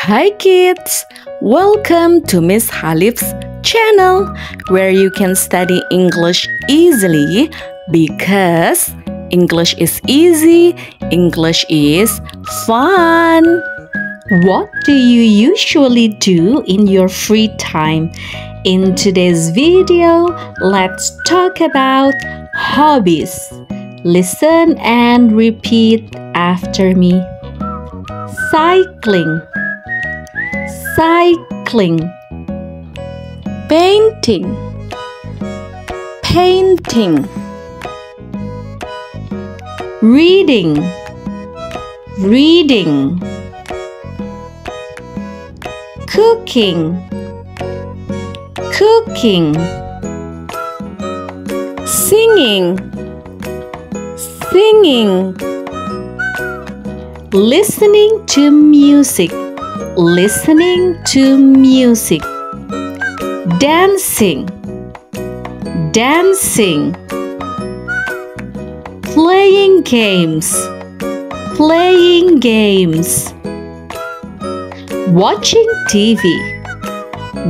Hi kids! Welcome to Miss Halif's channel where you can study English easily because English is easy, English is fun. What do you usually do in your free time? In today's video, let's talk about hobbies. Listen and repeat after me. Cycling, cycling. Painting, painting. Reading, reading. Cooking, cooking. Singing, singing. Listening to music, listening to music. Dancing, dancing. Playing games, playing games. Watching TV,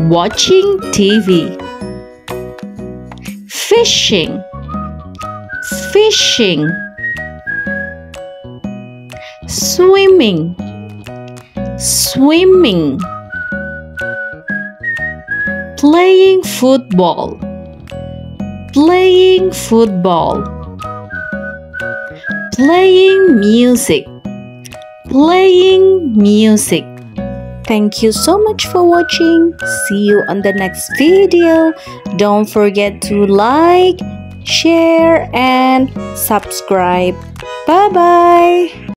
watching TV. Fishing, fishing. Swimming, swimming. Playing football, playing football. Playing music, playing music. Thank you so much for watching. See you on the next video. Don't forget to like, share, and subscribe. Bye-bye.